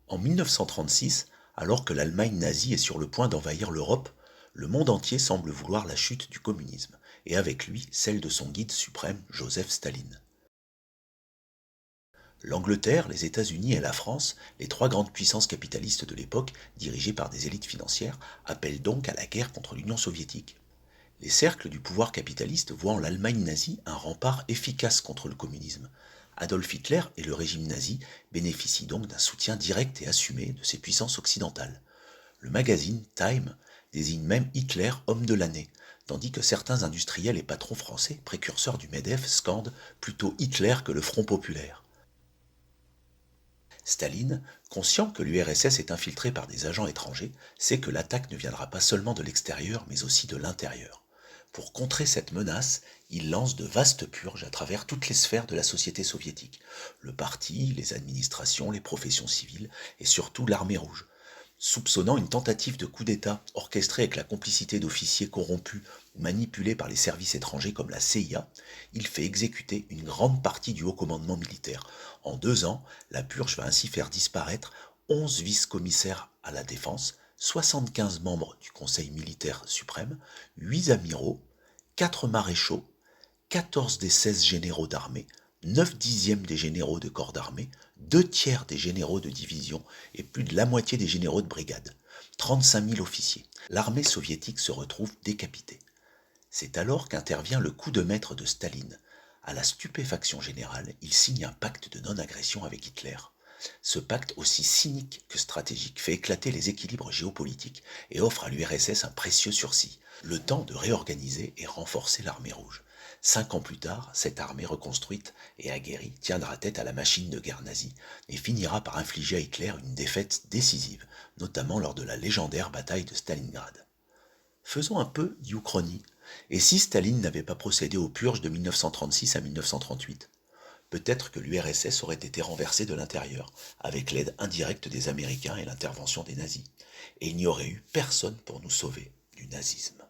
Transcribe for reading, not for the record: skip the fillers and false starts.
En 1936, alors que l'Allemagne nazie est sur le point d'envahir l'Europe, le monde entier semble vouloir la chute du communisme, et avec lui celle de son guide suprême, Joseph Staline. L'Angleterre, les États-Unis et la France, les trois grandes puissances capitalistes de l'époque, dirigées par des élites financières, appellent donc à la guerre contre l'Union soviétique. Les cercles du pouvoir capitaliste voient en l'Allemagne nazie un rempart efficace contre le communisme. Adolf Hitler et le régime nazi bénéficient donc d'un soutien direct et assumé de ces puissances occidentales. Le magazine Time désigne même Hitler homme de l'année, tandis que certains industriels et patrons français, précurseurs du MEDEF, scandent plutôt Hitler que le Front populaire. Staline, conscient que l'URSS est infiltrée par des agents étrangers, sait que l'attaque ne viendra pas seulement de l'extérieur, mais aussi de l'intérieur. Pour contrer cette menace, il lance de vastes purges à travers toutes les sphères de la société soviétique. Le parti, les administrations, les professions civiles et surtout l'armée rouge. Soupçonnant une tentative de coup d'État orchestrée avec la complicité d'officiers corrompus ou manipulés par les services étrangers comme la CIA, il fait exécuter une grande partie du haut commandement militaire. En 2 ans, la purge va ainsi faire disparaître 11 vice-commissaires à la défense, 75 membres du Conseil militaire suprême, 8 amiraux, 4 maréchaux, 14 des 16 généraux d'armée, 9 dixièmes des généraux de corps d'armée, 2 tiers des généraux de division et plus de la moitié des généraux de brigade. 35 000 officiers. L'armée soviétique se retrouve décapitée. C'est alors qu'intervient le coup de maître de Staline. À la stupéfaction générale, il signe un pacte de non-agression avec Hitler. Ce pacte, aussi cynique que stratégique, fait éclater les équilibres géopolitiques et offre à l'URSS un précieux sursis, le temps de réorganiser et renforcer l'armée rouge. 5 ans plus tard, cette armée reconstruite et aguerrie tiendra tête à la machine de guerre nazie et finira par infliger à Hitler une défaite décisive, notamment lors de la légendaire bataille de Stalingrad. Faisons un peu d'Uchronie. Et si Staline n'avait pas procédé aux purges de 1936 à 1938? Peut-être que l'URSS aurait été renversée de l'intérieur, avec l'aide indirecte des Américains et l'intervention des nazis. Et il n'y aurait eu personne pour nous sauver du nazisme.